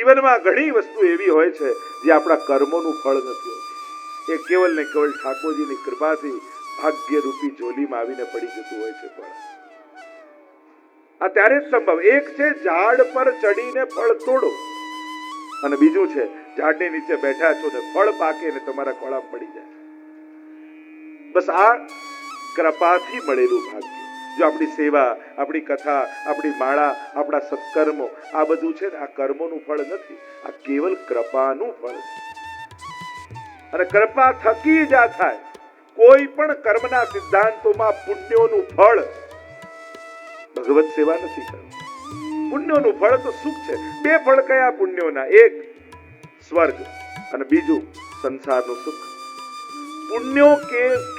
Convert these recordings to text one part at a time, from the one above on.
જીવનમાં ઘણી વસ્તુ એવી હોય છે જે આપણા કર્મોનું ફળ નથી હોતું. એ કેવલ ને કેવલ ઠાકોરજીની કૃપાથી ભાગ્યરૂપી ઝોલીમાં આવીને પડી જતું હોય છે ફળ. આ ત્યારે જ સંભવ. એક છે ઝાડ પર ચડીને ફળ તોડો, અને બીજું છે ઝાડની નીચે બેઠા છો ને ફળ પાકે ને તમારા ખોળામાં પડી જાય. બસ આ કૃપાથી મળેલું ભાગ્ય. જો આપણી સેવા, આપણી કથા, આપણી માળા, આપણા સત્કર્મો, આ બધું છે ને આ કર્મોનું ફળ નથી, આ કેવલ કૃપાનું ફળ છે. અને કૃપા થકી જ આ થાય. કોઈ પણ કર્મના સિદ્ધાંતોમાં પુણ્યોનું ફળ ભગવત સેવા નથી કરવી. પુણ્યોનું ફળ તો સુખ છે. બે ફળ કયા પુણ્યોના? એક સ્વર્ગ અને બીજું સંસારનું સુખ. પુણ્યો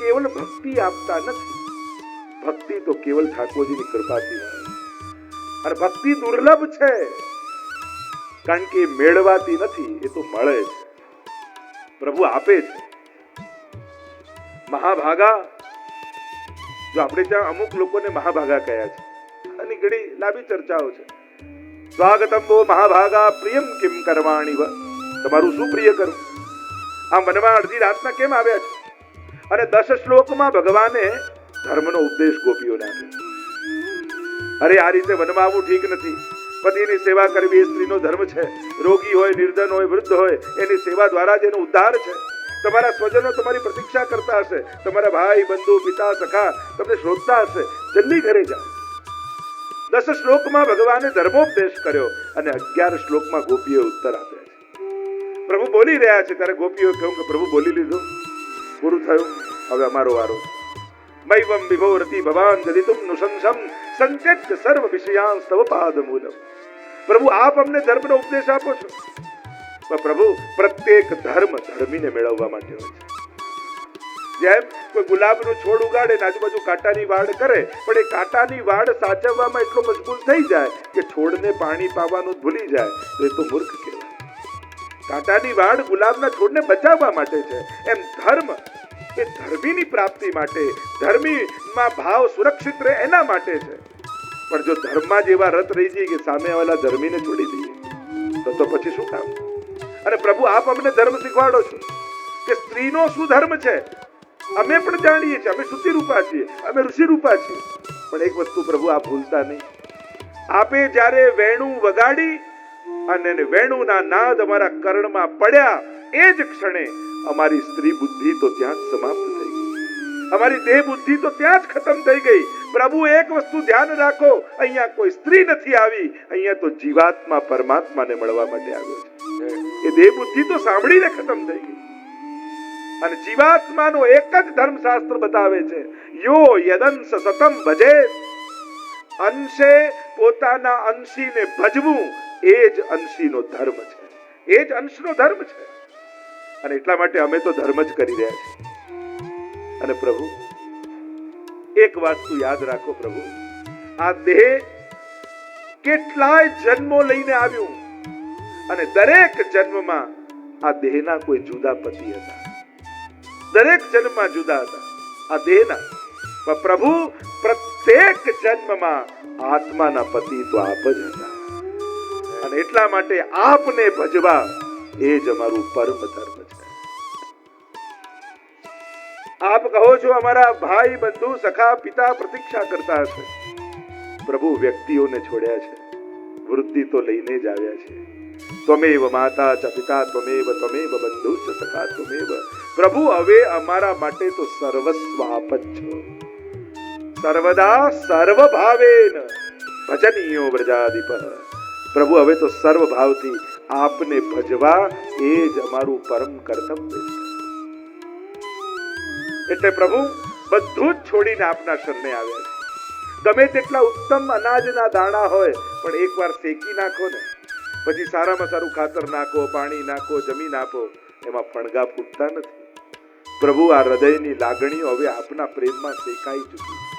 કેવલ ભક્તિ આપતા નથી. ભક્તિ તો કેવલ ઠાકોરજીની કૃપાથી મળે. અને ભક્તિ દુર્લભ છે, કારણ કે મેળવાતી નથી, એ તો મળે છે, પ્રભુ આપે છે. મહાભાગા, જો આપણે ત્યાં અમુક લોકોને મહાભાગા કહ્યા છે, આની ઘણી લાંબી ચર્ચાઓ છે. સ્વાગતમ વો મહાભાગા પ્રિયમ કિમ કરવાણી વ. તમારું શું પ્રિય કરું? આમ વનમાં અડધી રાતના કેમ આવ્યા છે? અને 10 શ્લોકમાં ભગવાને ધર્મનો ઉપદેશ ગોપીઓને આપ્યો. અરે આ રીતે વનમાં આવવું ઠીક નથી. પતિની સેવા કરવી એ સ્ત્રીનો ધર્મ છે. રોગી હોય, નિર્ધન હોય, વૃદ્ધ હોય, એની સેવા દ્વારા જ એનો ઉદ્ધાર છે. તમારા સ્વજનો તમારી પ્રતીક્ષા કરતા હશે, તમારા ભાઈ, બંધુ, પિતા, સખા તમને શોધતા હશે. જલ્દી ઘરે જાઓ. 10 શ્લોકમાં ભગવાને ધર્મોપદેશ કર્યો અને 11 શ્લોકમાં ગોપીએ ઉત્તર આપ્યા છે. પ્રભુ બોલી રહ્યા છે ત્યારે ગોપીઓ કહ્યું કે પ્રભુ બોલી લીધું, પૂરું થયું, હવે અમારો વારો. મૈવમ વિભોરતિ ભવાન જલિતુમ નુશંસમ સંત્યજ્ય સર્વ વિષયાન તવ પાદમૂલમ. પ્રભુ આપ અમને ધર્મનો ઉપદેશ આપો છો. પણ પ્રભુ પ્રત્યેક ધર્મ ધર્મીને મેળવવા માટે હોય છે. જેમ કોઈ ગુલાબનો છોડ ઉગાડે ને આજુબાજુ કાંટાની વાડ કરે, પણ એ કાંટાની વાડ સાચવવામાં એટલો મજબૂર થઈ જાય કે છોડને પાણી પાવાનું ભૂલી જાય, તો એ તો મૂર્ખ કહેવાય. કાંટાની વાડ ગુલાબના છોડને બચાવવા માટે છે. એમ ધર્મ એ ધર્મીની પ્રાપ્તિ માટે, ધર્મીમાં ભાવ સુરક્ષિત રહે એના માટે છે. પણ જો ધર્મમાં જ એવા રત રહી જાય કે સામેવાળા ધર્મીને છોડી દઈએ તો પછી શું કામ? અને પ્રભુ આપ અમને ધર્મ શીખવાડો છો કે સ્ત્રીનો શું ધર્મ છે. અમે પણ જાણીએ છીએ, અમે શુચિ રૂપા છીએ, અમે ઋષિ રૂપા છીએ. પણ એક વસ્તુ પ્રભુ આપ ભૂલતા નહીં. આપે જ્યારે વેણું વગાડી અને વેણુના નાદ અમારા કર્ણમાં પડ્યા, એ જ ક્ષણે અમારી સ્ત્રી બુદ્ધિ તો ત્યાં જ સમાપ્ત થઈ ગઈ, અમારી દેહ બુદ્ધિ તો ત્યાં જ ખતમ થઈ ગઈ. પ્રભુ એક વસ્તુ ધ્યાન રાખો, અહીંયા કોઈ સ્ત્રી નથી આવી, અહીંયા તો જીવાત્મા પરમાત્માને મળવા માટે આવ્યો છે. એ દેહ બુદ્ધિ તો સાંભળીને ખતમ થઈ ગઈ. અને જીવાત્માનો એક જ ધર્મશાસ્ત્ર બતાવે છે, યો યદંશ સતમ ભજે. અંશે પોતાના અંશીને ભજવું એ જ અંશીનો ધર્મ છે, એ જ અંશનો ધર્મ છે. અને એટલા માટે અમે તો ધર્મ જ કરી રહ્યા છીએ. અને પ્રભુ એક વસ્તુ યાદ રાખો, પ્રભુ આ દેહ કેટલાય જન્મો લઈને આવ્યું, અને દરેક જન્મમાં આ દેહના કોઈ જુદા પતિ હતા. દરેક જન્મમાં જુદા હતા આ દેહના. પણ પ્રભુ પ્રત્યેક જન્મમાં આત્માના પતિ તો આપ જ હતા. અને એટલા માટે આપને ભજવા એ જ અમારું પરમ ધર્મ છે. આપ કહો છો અમારા ભાઈ, બંધુ, સખા, પિતા પ્રતીક્ષા કરતા હશે. પ્રભુ વ્યક્તિઓને છોડ્યા છે, વૃદ્ધિ તો લઈને જ આવ્યા છે. ત્વમેવ માતા ચ પિતા ત્વમેવ ત્વમેવ બંધુ ચ સખા ત્વમેવ. પ્રભુ હવે અમારા માટે તો સર્વસ્વ આપ જ છો. સર્વદા સર્વભાવેન ભજનીયો વ્રજાધિપ. પ્રભુ હવે તો સર્વ ભાવથી આપને ભજવા એ જ અમારું પરમ કર્તવ્ય છે. એટલે પ્રભુ બધું જ છોડીને આપના શરણે આવ્યા છે. ગમે તેટલા ઉત્તમ અનાજના દાણા હોય, પણ એકવાર શેકી નાખો ને, પછી સારામાં સારું ખાતર નાખો, પાણી નાખો, જમીન આપો, એમાં ફણગા ફૂટતા નથી. પ્રભુ આ હૃદયની લાગણીઓ હવે આપના પ્રેમમાં શેકાઈ ચૂકી છે.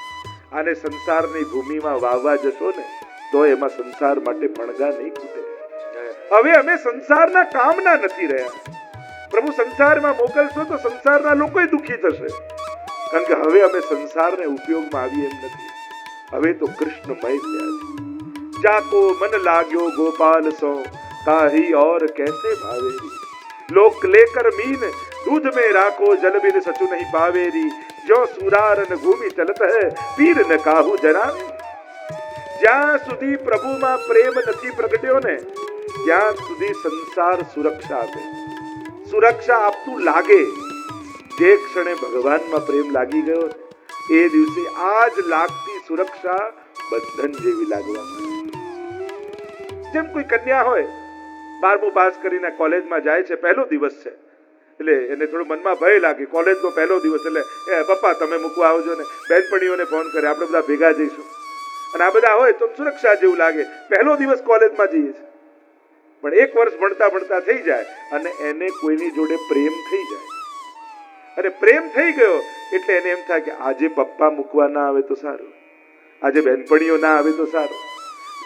આને સંસારની ભૂમિમાં વાવવા જશો ને તો એમાં સંસાર માટે ફણગા નહીં ફૂટે. હવે અમે સંસારના કામના નથી રહ્યા. પ્રભુ સંસારમાં મોકલશો તો સંસારના લોકો દુઃખી થશે, કારણ કે હવે અમે સંસારને ઉપયોગમાં આવી એમ નથી. હવે તો કૃષ્ણમય થયા છે. જાકો મન લાગ્યો ગોપાલ સો ताही और कैसे भावेरी। लोक लेकर मीन दूध में राखो जल बिन सचु नहीं पावेरी। जो सुरार न घूमी चलत है पीर न काहू जनावे। જ્યાં સુધી પ્રભુમાં પ્રેમ નથી પ્રગટ્યો ને ત્યાં સુધી સંસાર સુરક્ષા આપે, સુરક્ષા આપતું લાગે. જે ક્ષણે ભગવાનમાં પ્રેમ લાગી ગયો એ દિવસે આ જ લાગતી સુરક્ષા બંધન જેવી લાગવા માંડે. જેમ કોઈ કન્યા હોય 12મું પાસ કરીને કોલેજમાં જાય છે, પહેલો દિવસ છે એટલે એને થોડું મનમાં ભય લાગે. કોલેજનો પહેલો દિવસ એટલે પપ્પા તમે મૂકવા આવજો ને, બહેનપણીઓને ફોન કરે આપણે બધા ભેગા જઈશું. અને આ બધા હોય તો સુરક્ષા જેવું લાગે. પહેલો દિવસ કોલેજમાં જઈએ છીએ, પણ 1 વર્ષ ભણતા ભણતા થઈ જાય અને એને કોઈની જોડે પ્રેમ થઈ જાય. અને પ્રેમ થઈ ગયો એટલે એને એમ થાય કે આજે પપ્પા મૂકવા ના આવે તો સારું, આજે બહેનપણીઓ ના આવે તો સારું.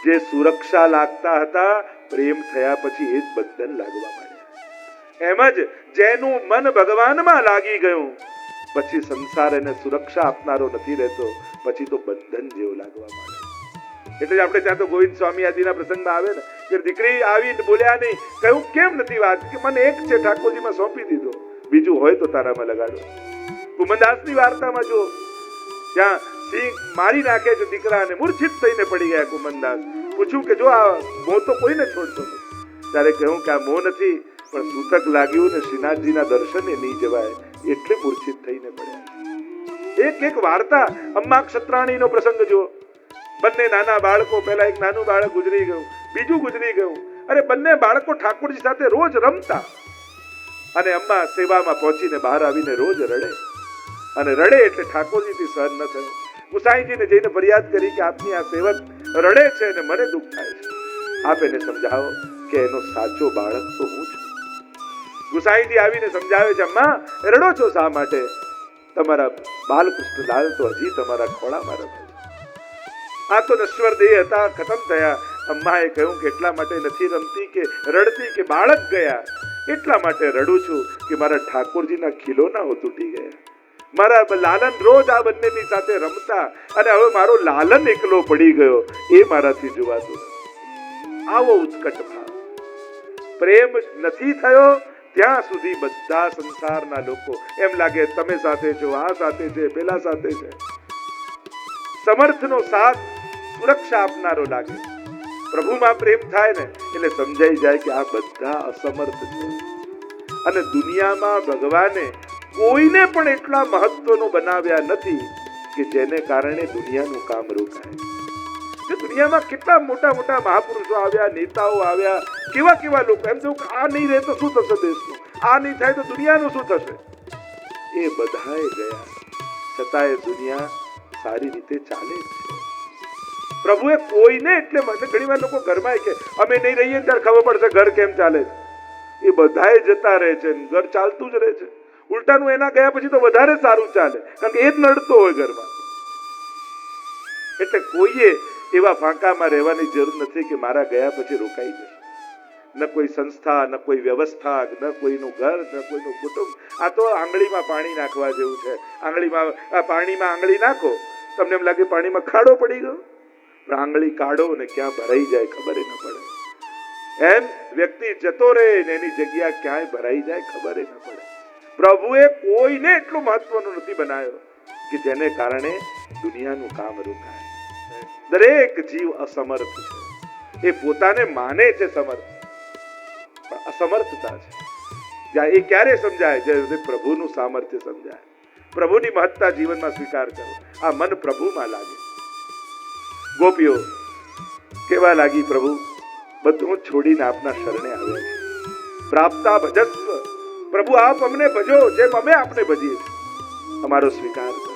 જે સુરક્ષા લાગતા હતા પ્રેમ થયા પછી એ જ બંધન લાગવા માંડ્યા. એમ જ જેનું મન ભગવાનમાં લાગી ગયું પછી સંસાર એને સુરક્ષા આપનારો નથી રહેતો, પછી તો બંધન જેવું લાગવા માંડે. એટલે જ આપણે ત્યાં તો ગોવિંદ સ્વામી આદિના પ્રસંગમાં આવે ને કે દીકરી આવીને બોલ્યા નહીં, કહ્યું કેમ નથી વાત, કે મને એક છે ઠાકોરજીમાં સોંપી દીધો, બીજું હોય તો તારામાં લગાડો. કુમનદાસની વાર્તામાં જો ત્યાં સિંહ મારી નાખે છે દીકરાને, મૂર્છિત થઈને પડી ગયા કુમનદાસ. પૂછ્યું કે જો આ મોં તો કોઈને છોડતો નથી. ત્યારે કહ્યું કે આ મોં નથી પણ સૂતક લાગ્યું ને શ્રીનાથજીના દર્શને નહીં જવાય એટલે મૂર્છિત થઈને પડ્યા. એક વાર્તા અમ્મા ક્ષત્રાણીનો પ્રસંગ જુઓ. બંને નાના બાળકો, પહેલા એક નાનું બાળક ગુજરી ગયું, બીજું ગુજરી ગયું. અરે બંને બાળકો ઠાકોરજી સાથે રોજ રમતા અને અમ્મા સેવામાં પહોંચીને બહાર આવીને રોજ રડે અને રડે એટલે ઠાકોરજીથી સહન ન થયું. ગુસાઈજીને જઈને ફરિયાદ કરી કે આપની આ સેવક રડે છે અને મને દુઃખ થાય છે, આપ એને સમજાવો કે એનો સાચો બાળક તો હું છું. ગુસાઈજી આવીને સમજાવે છે, અમ્મા રડો છો શા માટે? તમારા બાલકૃષ્ણલાલ તો હજી તમારા ખોળામાં રમે છે. આ તો નશ્વર દેહ હતા, ખતમ થયા. અમ્માએ કહ્યું કે એટલા માટે નથી રમતી કે રડતી કે બાળક ગયા? એટલા માટે રડું છું કે મારા ઠાકોરજીના ખીલોનાઓ તૂટી ગયા. મારા લાલન રોજ આ બંનેની સાથે રમતા અને હવે મારો લાલન એકલો પડી ગયો, એ મારાથી જોવાતું. આવો ઉત્કટ ભાવ. પ્રેમ નથી થયો ત્યાં સુધી બધા સંસારના લોકો એમ લાગે તમે સાથે છો, આ સાથે છે, પેલા સાથે છે. સમર્થનો સાથ સુરક્ષા આપનારો લાગે. પ્રભુમાં પ્રેમ થાય ને એટલે સમજાઈ જાય કે આ બધા અસમર્થ છે. અને દુનિયામાં ભગવાને કોઈને પણ એટલા મહત્વનું બનાવ્યા નથી કે જેને કારણે દુનિયાનું કામ રોકાય. દુનિયામાં કેટલા મોટા મોટા મહાપુરુષો આવ્યા, નેતાઓ આવ્યા, કેવા કેવા લોકો. એમ જો આ નહીં રહે તો શું થશે દેશનું, આ નહીં થાય તો દુનિયાનું શું થશે? એ બધાએ ગયા છતાંય દુનિયા સારી રીતે ચાલે છે. પ્રભુએ કોઈને એટલે મને ઘણી વાર લોકો ઘરમાં કે અમે નહીં રહીએ ત્યારે ખબર પડશે ઘર કેમ ચાલે છે. એ બધાએ જતા રહે છે, ઘર ચાલતું જ રહે છે. ઉલટાનું એના ગયા પછી તો વધારે સારું ચાલે, કારણ કે એ જ નડતો હોય ઘરમાં. એટલે કોઈએ એવા ફાંકામાં રહેવાની જરૂર નથી કે મારા ગયા પછી રોકાઈ જશે. ન કોઈ સંસ્થા, ન કોઈ વ્યવસ્થા, ન કોઈનું ઘર, ન કોઈનું કુટુંબ. આ તો આંગળીમાં પાણી નાખવા જેવું છે. પાણીમાં આંગળી નાખો, તમને એમ લાગે પાણીમાં ખાડો પડી ગયો, પણ આંગળી કાઢો ને ક્યાં ભરાઈ જાય ખબર ન પડે. એમ વ્યક્તિ જતો રહે ને એની જગ્યા ક્યાંય ભરાઈ જાય ખબર ન પડે. પ્રભુએ કોઈને એટલું મહત્વનું નથી બનાવ્યો કે જેને કારણે દુનિયાનું કામ રોકાય. દરેક જીવ અસમર્થ છે. એ પોતાને માને છે સમર્થ, પણ અસમર્થતા છે. એ ક્યારે સમજાય? જ્યારે પ્રભુનું સામર્થ્ય સમજાય, પ્રભુની મહત્તા જીવનમાં સ્વીકાર કરો. આ મન પ્રભુમાં લાગે. ગોપીઓ કેવા લાગી? પ્રભુ બધું છોડીને આપના શરણે આવ્યા છે. પ્રાપ્તા ભજસ્વ, પ્રભુ આપ અમને ભજો જેમ અમે આપને ભજીએ છીએ. અમારો સ્વીકાર કરો.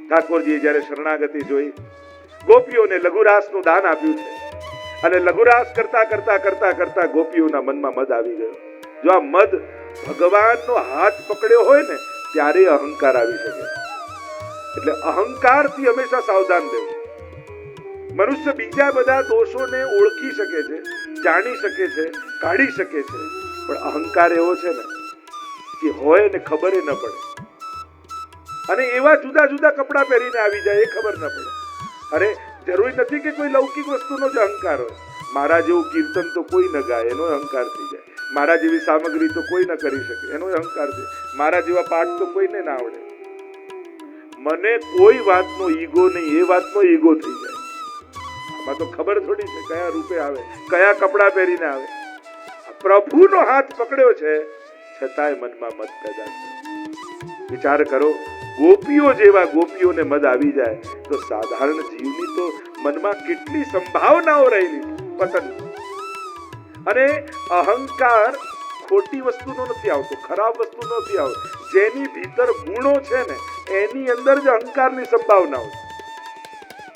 ઠાકોરજીએ જ્યારે શરણાગતિ જોઈ, ગોપીઓને લઘુરાસનું દાન આપ્યું છે અને લઘુરાસ કરતા કરતા કરતા કરતા ગોપીઓના મનમાં મદ આવી ગયો. જો આ મદ ભગવાનનો હાથ પકડ્યો હોય ને ત્યારે અહંકાર આવી શકે. એટલે અહંકારથી હંમેશા સાવધાન રહેવું. મનુષ્ય બીજા બધા દોષોને ઓળખી શકે છે, જાણી શકે છે, કાઢી શકે છે, પણ અહંકાર એવો છે ને કે હોય ને ખબર ન પડે. અને એવા જુદા જુદા કપડા પહેરીને આવી જાય, એ ખબર ન પડે. અરે જરૂરી નથી કે કોઈ લૌકિક વસ્તુનો જ અહંકાર હોય. મારા જેવું કીર્તન તો કોઈ ન ગાય, એનો અહંકાર થઈ જાય. મારા જેવી સામગ્રી તો કોઈ ન કરી શકે, એનો અહંકાર છે. મારા જેવા પાઠ તો કોઈને ના આવડે. મને કોઈ વાતનો ઈગો નહીં, એ વાતનો ઈગો થઈ જાય. આમાં તો ખબર થોડી છે કયા રૂપે આવે, કયા કપડાં પહેરીને આવે. પ્રભુનો હાથ પકડ્યો છે છતાંય મનમાં મત પેદા થયો. વિચાર કરો, ગોપીઓ જેવા ગોપીઓને મદ આવી જાય તો સાધારણ જીવની તો મનમાં કેટલી સંભાવનાઓ રહેલી પતન. અને અહંકાર ખોટી વસ્તુનો નથી આવતો, ખરાબ વસ્તુનો નથી આવતો. જેની ભીતર ગુણો છે ને એની અંદર જ અહંકારની સંભાવનાઓ છે.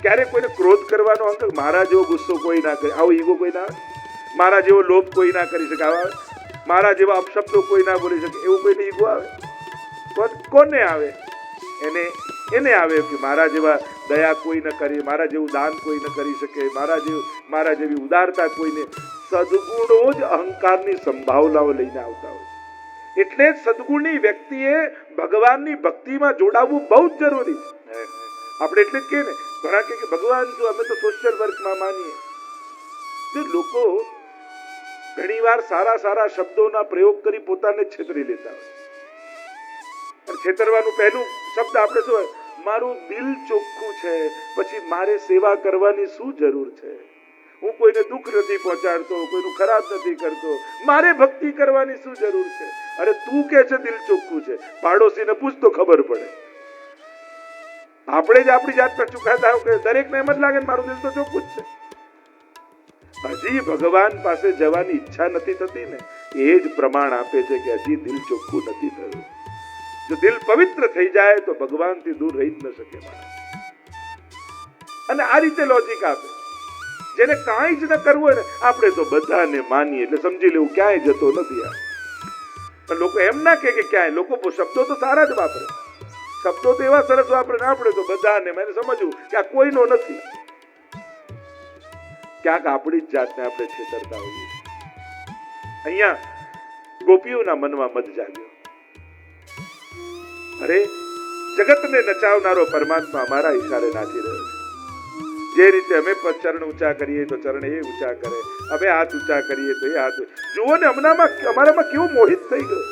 ક્યારેક કોઈને ક્રોધ કરવાનો અહંકાર, મારા જેવો ગુસ્સો કોઈ ના કરે, આવો ઈગો કોઈ ના આવે. મારા જેવો લોભ કોઈ ના કરી શકે, મારા જેવા અપશબ્દો કોઈ ના બોલી શકે, એવું કોઈને ઈગો આવે? કોને આવે? એને આવે કે મારા જેવા દયા કોઈ ન કરી, મારા જેવું દાન કોઈ ન કરી શકે, મારા જેવી ઉદારતા કોઈને. સદગુણો જ અહંકારની સંભાવનાઓ લઈને આવતા હોય. એટલે જ સદગુણની વ્યક્તિએ ભગવાનની ભક્તિમાં જોડાવવું બહુ જ જરૂરી છે. આપણે એટલે જ કહીએ ને, ઘણા કે ભગવાન જો અમે તો સોશિયલ વર્કમાં માનીએ. લોકો ઘણી વાર સારા સારા શબ્દોના પ્રયોગ કરી પોતાને છેતરી લેતા હોય. અને છેતરવાનું પહેલું શબ્દ આપણે શું હોય? મારું દિલ ચોખ્ખું છે, પછી મારે સેવા કરવાની શું જરૂર છે? હું કોઈને દુઃખ નથી પહોંચાડતો, કોઈનું ખરાબ નથી કરતો, મારે ભક્તિ કરવાની શું જરૂર છે? અરે તું કે છે દિલ ચોખ્ખું છે, પાડોશીને પૂછ તો ખબર પડે. આપણે જ આપણી જાત પર ચૂકાતા હોય કે દરેકને એમ જ લાગે મારું દિલ તો ચોખ્ખું જ છે. હજી ભગવાન પાસે જવાની ઈચ્છા નથી થતી ને, એ જ પ્રમાણ આપે છે કે હજી દિલ ચોખ્ખું નથી થયું. જો દિલ પવિત્ર થઈ જાય તો ભગવાનથી દૂર રહી જ ન શકે માણસ. અને આ રીતે લોજિક આપે. જેને કાંઈ જ ન કરવું હોય ને, આપણે તો બધાને માનીએ એટલે સમજી લેવું ક્યાંય જતો નથી. પણ લોકો એમ ના કે ક્યાંય, લોકો શબ્દો તો સારા જ વાપરે, શબ્દો તો એવા સરસ વાપરે ને આપણે તો બધાને મને સમજવું કે આ કોઈનો નથી. ક્યાંક આપણી જ જાતને આપણે છેતરતા હોઈએ. અહીંયા ગોપીઓના મનમાં મત જાગ્યો. અરે જગતને નચાવનારો પરમાત્મા અમારા ઈશારે નાચી રહ્યો છે. જે રીતે અમે ચરણ ઊંચા કરીએ તો ચરણ એ ઊંચા કરે, અમે હાથ ઊંચા કરીએ તો એ હાથ. જુઓ ને અમારામાં કેવું મોહિત થઈ ગયો.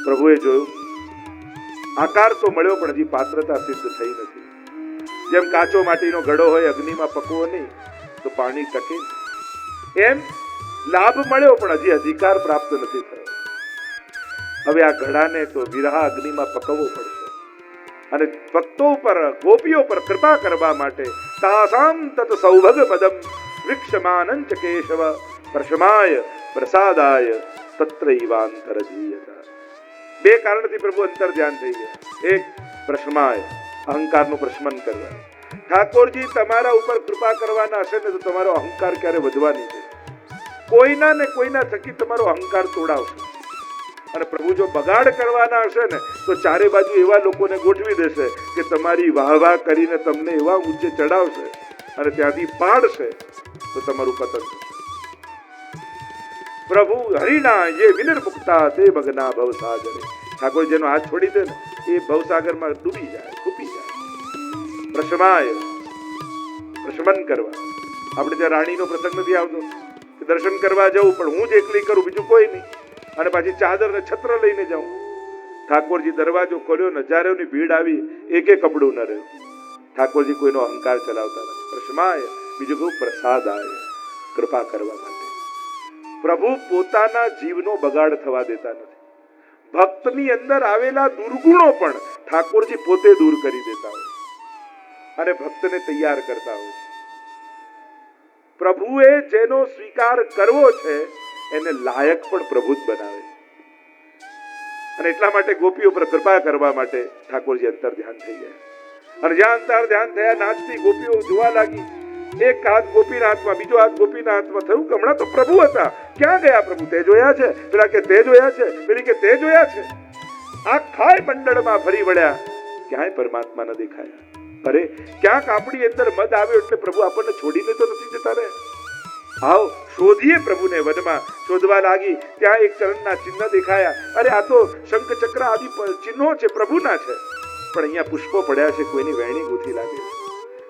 પ્રભુએ જોયું આકાર તો મળ્યો પણ હજી પાત્રતા સિદ્ધ થઈ નથી. જેમ કાચો માટીનો ઘડો હોય, અગ્નિમાં પકવો નહીં તો પાણી ટકે. એમ લાભ મળ્યો પણ હજી અધિકાર પ્રાપ્ત નથી થયો. હવે આ ઘડાને તો વિરહા અગ્નિમાં પકવવો પડશે. અને ભક્તો પર, ગોપીઓ પર કૃપા કરવા માટે તાસામ તત સૌભગ પદમ વૃક્ષમાનંચ કેશવ પ્રશમાય પ્રસાદાય તત્રૈવાંતર જીયતા. બે કારણથી પ્રભુ અંતર ધ્યાન થઈ ગયા. એક, પ્રશમાય, અહંકારનું પ્રશમન કરવા. ઠાકોરજી તમારા ઉપર કૃપા કરવાના હશે ને તો તમારો અહંકાર ક્યારે વધવાની છે. કોઈના ને કોઈના થકી તમારો અહંકાર તોડાવશે. અને પ્રભુ જો બગાડ કરવાના હશે ને તો ચારે બાજુ એવા લોકોને ગોઠવી દેશે કે તમારી વાહવાહ કરીને તમને એવા ઊંચે ચડાવશે અને ત્યાંથી પાડશે તો તમારું પતન થશે. પ્રભુ હરિના એ વિનિર્મુક્તા તે મગના ભવસાગરે. ઠાકોર જેનો હાથ છોડી દે ને એ ભવસાગરમાં ડૂબી જાય, ખૂપી જાય. પ્રશમાય, પ્રશમન કરવા. આપણે ત્યાં રાણીનો પ્રસંગ નથી આવતો કે દર્શન કરવા જવું પણ હું જ એકલી કરું, બીજું કોઈ નહીં, અને પાછી ચાદર ને છત્ર લઈને જાઉં. ઠાકોરજી દરવાજો ખોલ્યો, નજારોની ભીડ આવી, એકે કપડું ન રહ્યું. ઠાકોરજી કોઈનો અહંકાર ચલાવતા નથી. પ્રશમાય, બીજું કહું પ્રસાદાય, કૃપા કરવા માટે. પ્રભુ પોતાના જીવનો બગાડ થવા દેતા નથી. ભક્તની અંદર આવેલા દુર્ગુણો પણ ઠાકોરજી પોતે દૂર કરી દેતા હોય અને ભક્તને તૈયાર કરતા હોય. પ્રભુએ જેનો સ્વીકાર કરવો છે એને લાયક પણ પ્રભુ જ બનાવે છે. અને એટલા માટે ગોપીઓ પર કૃપા કરવા માટે ઠાકોરજી અંતર ધ્યાન થઈ ગયા. અને જ્યાં અંતર ધ્યાન થયા, નાચતી ગોપીઓ જોવા લાગી. એક હાથ ગોપીના હાથમાં, બીજો હાથ ગોપીના હાથમાં. થયું કે હમણાં તો પ્રભુ હતા, ક્યાં ગયા પ્રભુ? તે જોયા છે, પેલા કે તે જોયા છે, પેલી કે તે જોયા છે. આખા મંડળમાં ફરી વળ્યા, ક્યાંય પરમાત્મા ન દેખાયા. અરે ક્યાંક આપણી અંદર મદ આવ્યો એટલે પ્રભુ આપણને છોડીને તો નથી જતા રહે. આવો શોધીએ પ્રભુને. વનમાં શોધવા લાગી, ત્યાં એક ચરણના ચિહ્ન દેખાયા. અરે આ તો શંખ ચક્ર આદિ ચિહ્નો છે, પ્રભુના છે. પણ અહીંયા પુષ્પો પડ્યા છે, કોઈની વેણી ગૂંથી લાગે.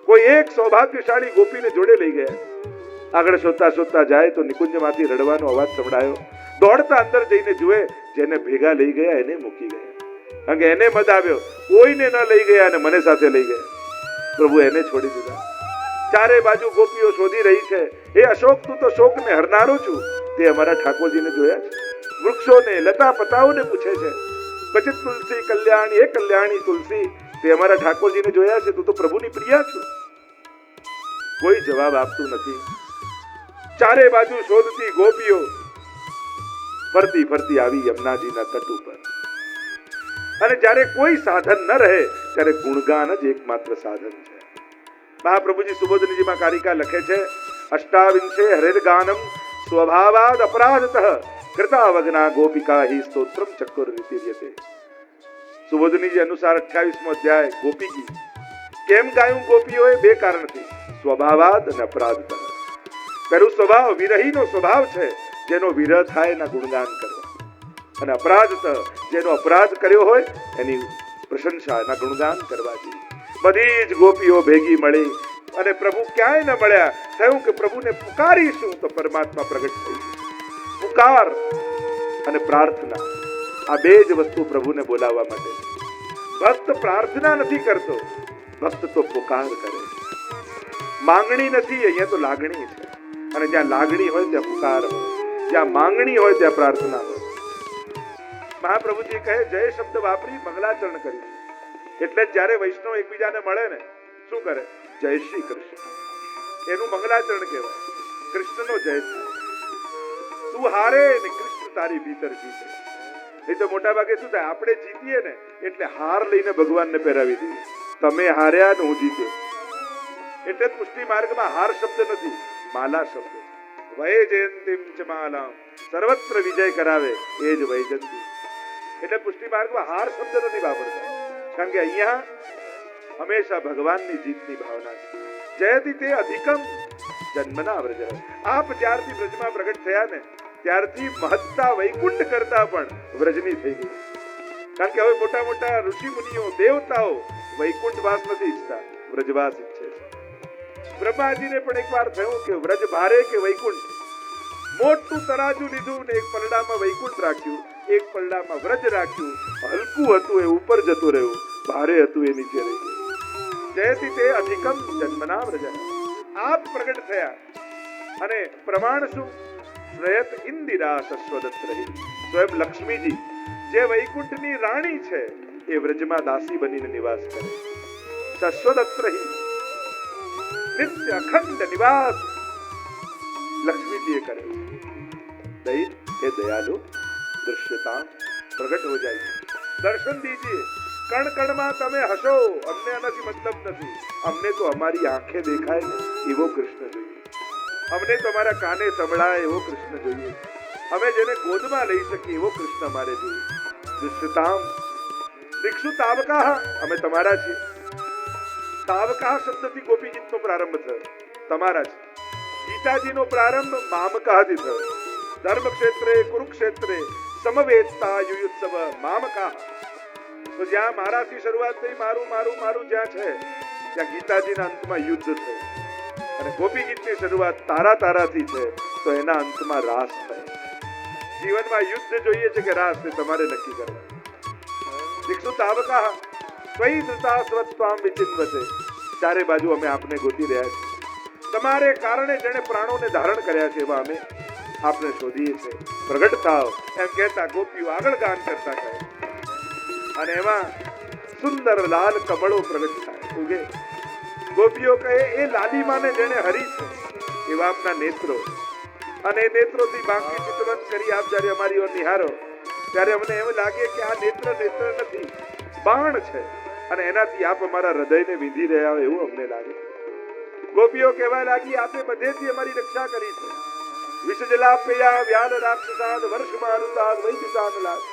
કોઈ એક સૌભાગ્યશાળી ગોપીને જોડે લઈ ગયા. આગળ શોધતા શોધતા જાય તો નિકુંજમાંથી રડવાનો અવાજ સંભળાયો. દોડતા અંદર જઈને જુએ, જેને ભેગા લઈ ગયા એને મૂકી ગયા. કારણ કે એને મત આવ્યો, કોઈને ન લઈ ગયા અને મને સાથે લઈ ગયા. પ્રભુ એને છોડી દીધા. ચારે બાજુ ગોપીઓ શોધી રહી છે. એ અશોક, તું તો શોકને હરનારો છું. તે અમારા ઠાકોરજીને જોયા છે. વૃક્ષોને, લતા પતાઓને પૂછે છે. પછી તુલસી કલ્યાણી, એ કલ્યાણી તુલસી, તે અમારા ઠાકોરજીને જોયા છે. તું તો પ્રભુની પ્રિયા છું. કોઈ જવાબ આપતું નથી. ચારે બાજુ શોધતી ગોપીઓ ફરતી ફરતી આવી યમુનાજીના તટ ઉપર. અને જ્યારે કોઈ સાધન ન રહે ત્યારે ગુણગાન જ એકમાત્ર સાધન છે. મહાપ્રભુજી સુબોધનીજીમાં કારિકા લખે છે, અષ્ટાવિંશે હરેર્ગાનમ સ્વભાવાદ અપરાધતઃ કૃતાવજ્ઞા ગોપિકા હિ સ્તોત્રમ ચક્કર રીતિર્યતે. સુબોધનીજી અનુસાર 28મો અધ્યાય ગોપી ગીત. કેમ ગાયું ગોપીઓએ? બે કારણથી, સ્વભાવાદ અને અપરાધતઃ. પહેલું સ્વભાવ, વિરહીનો સ્વભાવ છે, જેનો વિરહ થાય એના ગુણગાન કરવા. અને અપરાધતઃ, જેનો અપરાધ કર્યો હોય એની પ્રશંસા, એના ગુણગાન કરવા જોઈએ. બધી જ ગોપીઓ ભેગી મળી અને પ્રભુ ક્યાંય ન મળ્યા. થયું કે પ્રભુને પુકારીશું તો પરમાત્મા પ્રગટ થઈ. પુકાર અને પ્રાર્થના, આ બે જ વસ્તુ પ્રભુને બોલાવવા માટે. ભક્ત પ્રાર્થના નથી કરતો, ભક્ત તો પુકાર કરે. માંગણી નથી, અહીંયા તો લાગણી છે. અને જ્યાં લાગણી હોય ત્યાં પુકાર હોય, જ્યાં માંગણી હોય ત્યાં પ્રાર્થના હોય. મહાપ્રભુજી કહે, જય શબ્દ વાપરી મંગલાચરણ કરી. એટલે જ્યારે વૈષ્ણવ એકબીજાને મળે ને, શું કરે? જય શ્રી કૃષ્ણ, એનું મંગલાચરણ કહેવાય. કૃષ્ણનો જય છે. તું હારે ને કૃષ્ણ તારી ભીતર જીતે. એ તો મોટા ભાગે શું થાય, આપણે જીતીએ ને એટલે હાર લઈને ભગવાનને પહેરાવી દઈએ. તમે હાર્યા ને હું જીત્યો. એટલે જ પુષ્ટિ માર્ગમાં હાર શબ્દ નથી, માલા શબ્દ. વય જયંતીમ ચ માલામ, સર્વત્ર વિજય કરાવે એ જ વૈજયંતી. એટલે પુષ્ટિ માર્ગમાં હાર શબ્દ નથી વાપરતા. કારણ કે અહીંયા હંમેશા ભગવાનની જીતની ભાવના છે. જયતિ તે અધિકમ જન્મના વ્રજ. આપ જ્યારથી વ્રજમાં પ્રગટ થયા ને ત્યારથી મહત્તા વૈકુંઠ કરતા પણ વ્રજની થઈ ગઈ. કારણ કે હવે મોટા મોટા ઋષિ મુનિઓ, દેવતાઓ વૈકુંઠવાસ નથી ઈચ્છતા, વ્રજવાસ ઈચ્છે છે. બ્રહ્માજીને પણ એકવાર થયું કે વ્રજ ભારે કે વૈકુંઠ. મોટું તરાજુ લીધું ને એક પલડામાં વૈકુંઠ રાખ્યું, એક પલડામાં વ્રજ રાખ્યું. હલકું હતું એ ઉપર જતું રહ્યું, ભારે હતું એ નીચે રહી ગયું. જયતિ તે અધિકમ જન્મના વ્રજ. આપ પ્રગટ થયા અને પ્રમાણ શું? શ્રેયત ઇન્દિરા શશ્વદત્ત રહી. સ્વયં લક્ષ્મીજી જે વૈકુંઠની રાણી છે એ વ્રજમાં દાસી બનીને નિવાસ કરે. શશ્વદત્ત રહી, નિત્ય અખંડ નિવાસ લક્ષ્મીજીએ કરે. દૈત એ દયાલુ દૃશ્યતા પ્રગટ હો જાય. દર્શન દીજીએ. કણ કણમાં તમે હસો. અમને આનાથી મતલબ નથી. અમને તો અમારી આંખે દેખાય ને એવો કૃષ્ણ જોઈએ. અમને તો અમારા કાને સંભળાય એવો કૃષ્ણ જોઈએ. અમે જેને ગોદમાં લઈ શકીએ એવો કૃષ્ણ અમારે જોઈએ. દૃશ્યતામ દીક્ષુ તાવકાહ, અમે તમારા છીએ. તાવકાહ શબ્દથી ગોપી ગીતનો પ્રારંભ થયો, તમારા છે. ગીતાજીનો પ્રારંભ મામકાહથી થયો. ધર્મ ક્ષેત્રે કુરુક્ષેત્રે સમવેતતા યુયુત્સવ મામકાહ. તો જ્યાં મારાથી શરૂઆત થઈ, મારું મારું મારું જ્યાં છે ત્યાં ગીતાજીના અંતમાં યુદ્ધ થયું. અને ગોપી ગીતની શરૂઆત તારા તારાથી છે તો એના અંતમાં રાસ થાય. જીવનમાં યુદ્ધ જોઈએ છે કે રાસ, તે તમારે નક્કી કરવા. દીક્ષુ તાવકાહ ત્વયી ધૃતા સ્વત્વામ વિચિન્વતે. ચારે બાજુ અમે આપને ગોતી રહ્યા છીએ. તમારે કારણે જેણે પ્રાણોને ધારણ કર્યા છે એવા અમે આપને શોધીએ છીએ. પ્રગટ થાવ એમ કહેતા ગોપીઓ આગળ ગાન કરતા કહે. અને એમાં સુંદર લાલ કમળો પ્રગટ થાય ઉગે. ગોપીઓ કહે, એ લાલીમાને જેણે હરી છે એવા આપના નેત્રો. અને એ નેત્રોથી બાકી ચિતવન કરી આપ જ્યારે અમારી ઓર નિહારો ત્યારે અમને એમ લાગે કે આ નેત્ર નેત્ર નથી, બાણ છે. અને એનાથી આપ અમારા હૃદયને વિંધી રહ્યા હોય એવું અમને લાગે. ગોપીઓ કહેવા લાગી, આપે બધેથી અમારી રક્ષા કરી છે. વિષજલાપયા વ્યાલ રાક્ષસાદ વર્ષ મારુતાદ વૈદિતાન લાગ.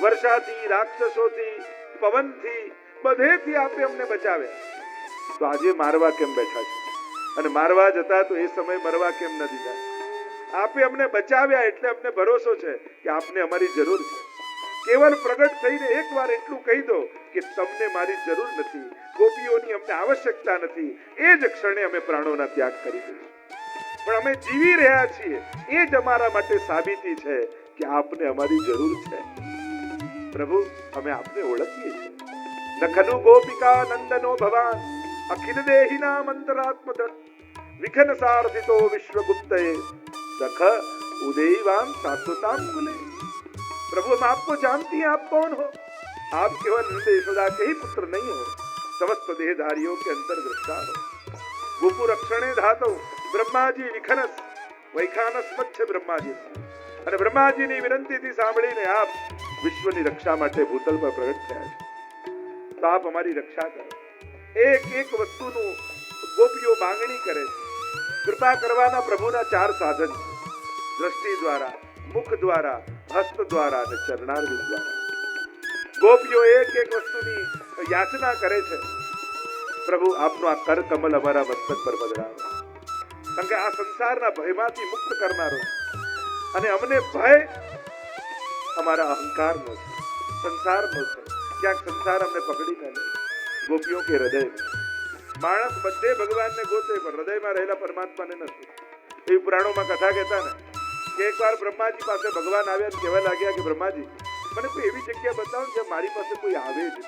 વર્ષાથી, રાક્ષસોથી, પવનથી, બધેથી આપે અમને બચાવ્યા. તો આજે મારવા કેમ બેઠા છે? અને મારવા જતા તો એ સમય મરવા કેમ ન દીધા? આપે અમને બચાવ્યા એટલે અમને ભરોસો છે કે આપને અમારી જરૂર છે. કેવલ પ્રગટ થઈને એકવાર એટલું કહી દો કે તમને મારી જરૂર નથી, ગોપીઓની અમને આવશ્યકતા નથી. એ જ ક્ષણે અમે પ્રાણોના ત્યાગ કરી દઈશું. પણ અમે જીવી રહ્યા છીએ એ જ અમારા માટે સાબિતી છે કે આપને અમારી જરૂર છે. પ્રભુ, અમે આપને ઓળખીએ છીએ. નખનુ ગોપિકા નંદનો ભવાન અખિલ દેહિના મંતરાત્મદ વિઘન સારથિતો વિશ્વગુપ્તએ सख उदयवान सात्वताम कुले. प्रभु, हम आपको जानती हैं, आप कौन हो? आप केवल नंद यशोदा के ही पुत्र नहीं हो, समस्त देहधारियों के अंतर्दृष्टा हो. गोपु रक्षणे धातो ब्रह्माजी विखनस वैखानस मध्य બ્રહ્માજી અને બ્રહ્માજીની વિનંતીથી સાંભળીને આપ વિશ્વની રક્ષા માટે ભૂતલ પર પ્રગટ થયા છે. તો આપ અમારી રક્ષા કરો. એક એક વસ્તુનું ગોપીઓ માંગણી કરે છે. કૃપા કરવાના પ્રભુના 4 સાધન છે: દ્રષ્ટિ દ્વારા, મુખ દ્વારા, હસ્ત દ્વારા અને ચરણારવિંદ દ્વારા. ગોપીઓ એક એક વસ્તુની યાચના કરે છે. પ્રભુ, આપનો આ કર કમલ અમારા મસ્તક પર પધરાવો, કારણ કે આ સંસારના ભયમાંથી મુક્ત કરનારો અને અમને ભય અમારા અહંકારનો છે, સંસારનો છે. ક્યાંક સંસાર અમને પકડી ન લે. ગોપીઓ કે હૃદય, માણસ બધે ભગવાનને ગોતે પણ હૃદયમાં રહેલા પરમાત્માને નથી. એવી પુરાણોમાં કથા કહેતા ને કે એકવાર બ્રહ્માજી પાસે ભગવાન આવ્યા અને કહેવા લાગ્યા કે બ્રહ્માજી, મને કોઈ એવી જગ્યા બતાવો જ્યાં મારી પાસે કોઈ આવે જ નહીં.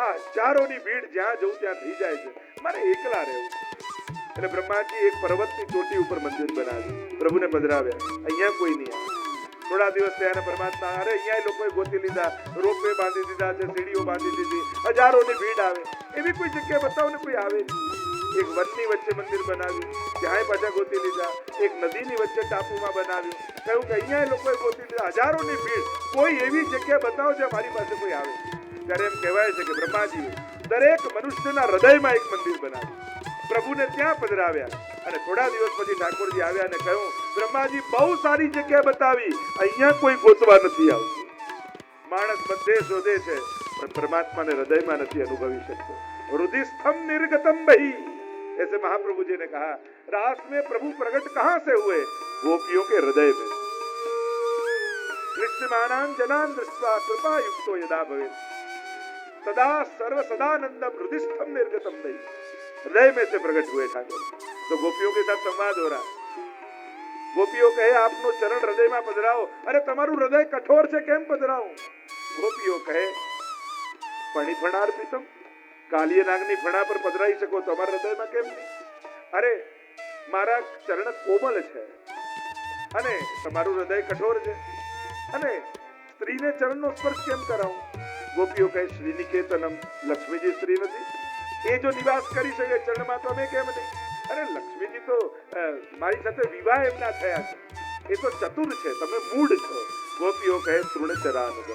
આ હજારોની ભીડ જ્યાં જવું ત્યાં થઈ જાય છે, મારે એકલા રહેવું. એટલે બ્રહ્માજી એક પર્વતની ચોટી ઉપર મંદિર બનાવ્યું, પ્રભુને પધરાવ્યા. અહીંયા કોઈ નહીં આવે. થોડા દિવસ થયા પરમાત્મા, અરે અહીંયા લોકોએ ગોતી લીધા, રોપવે બાંધી દીધા છે, સીડીઓ બાંધી દીધી, હજારોની ભીડ આવે. એવી કોઈ જગ્યા બતાવો ને કોઈ આવે નહીં. એક વનની વચ્ચે મંદિર બનાવ્યું, ત્યાંય પાછા ગોતી લીધા. એક નદીની વચ્ચે ટાપુમાં બનાવ્યું, કહ્યું કે અહીંયા લોકોએ ગોતી લીધા, હજારોની ભીડ, કોઈ એવી જગ્યા બતાવો જ્યાં મારી પાસે કોઈ આવે. ત્યારે એમ કહેવાય છે કે બ્રહ્માજી દરેક મનુષ્યના હૃદયમાં એક મંદિર બનાવ્યું, પ્રભુને ત્યાં પધરાવ્યા. અને થોડા દિવસ પછી ઠાકોરજી આવ્યા અને કહ્યું, બ્રહ્માજી બહુ સારી જગ્યા બતાવી, અહીંયા કોઈ ગોતવા નથી આવતું. માણસ બધે શોધે છે પણ પરમાત્માને હૃદયમાં નથી અનુભવી શકતો. हृदयस्थम निर्गतम बही, ऐसे महाप्रभु जी ने कहा, रास में प्रभु प्रकट कहां से हुए? गोपियों के हृदय में. कृष्णमानां जनान् दृष्ट्वा कृपा युक्तो यदा भवेत् तदा सर्व सदानंदम हृदयस्थम निर्गतम बही. हृदय में से प्रकट हुए ठाकुर. तो गोपियों के साथ संवाद हो रहा. गोपियों कहे, आपनो चरण हृदयમાં પધરાવો. અરે તમારું હૃદય કઠોર છે, કેમ પધરાવો? ગોપીઓ કહે, ફણીફણાર પીતમ, કાલિય નાગની ફણા પર પધરાઈ શકો તો અમારા હૃદયમાં કેમ નહીં? અરે મારા ચરણ કોમલ છે અને તમારું હૃદય કઠોર છે, અને સ્ત્રીને ચરણનો સ્પર્શ કેમ કરાવું? ગોપીઓ કહે, શ્રી નિકેતનમ, લક્ષ્મીજી સ્ત્રી નથી? એ જો નિવાસ કરી શકે ચરણમાં તો અમે કેમ નહીં? અરે લક્ષ્મીજી તો મારી સાથે વિવાહ એમના થયા છે, એ તો ચતુર છે, તમે મૂઢ છો. ગોપીઓ કહે, તૃણચરાનુગ,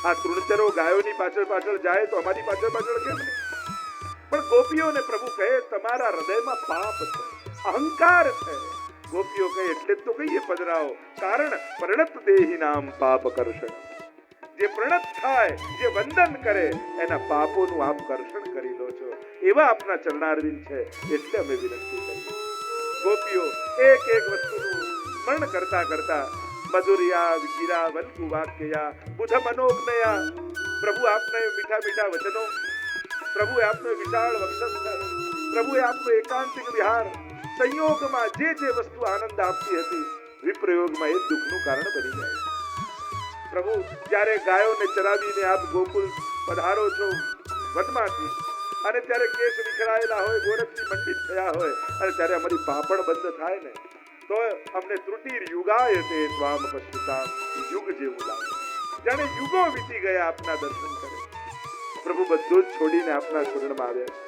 આ તૃણચરો ગાયોની પાછળ પાછળ જાય તો અમારી પાછળ પાછળ કેમ નહીં? પણ ગોપીઓને પ્રભુ કહે, તમારા હૃદયમાં પાપ છે, અહંકાર છે. ગોપીઓ કહે, એટલે જ તો કહીએ પધરાવો, કારણ પ્રણત દેહી નામ પાપ કર્ષણ. જે પ્રણત થાય, જે વંદન કરે, એના પાપોનું આપ કર્ષણ કરી લો છો. એવા આપના ચરણારવિંદ છે, એટલે અમે વિનંતી કરીએ. ગોપીઓ એક એક વસ્તુનું સ્મરણ કરતા કરતા મધુરિયા વિગીરા વલ્કુ વાક્યયા બુધ મનોજ્ઞયા, પ્રભુ આપને મીઠા મીઠા વચનો, પ્રભુએ આપનો વિશાળ વક્ષસ્થળ, પ્રભુએ આપનો એકાંતિક વિહાર, સંયોગમાં જે જે વસ્તુ આનંદ આપતી હતી, વિપ્રયોગમાં એ દુઃખનું કારણ બની જાય. પ્રભુ જ્યારે ગાયોને ચરાવીને આપ ગોકુલ પધારો છો વનમાંથી, અને ત્યારે કેશ વિખરાયેલા હોય, ગોરખથી મંડિત થયા હોય, અને ત્યારે અમારી પાપણ બંધ થાય ને, તો અમને ત્રુટિ યુગાય તે સ્વામ પશ્યતા, યુગ જેવું લાગે, જાણે યુગો વીતી ગયા આપના દર્શન કરે. પ્રભુ બધું જ છોડીને આપના શરણમાં આવ્યા.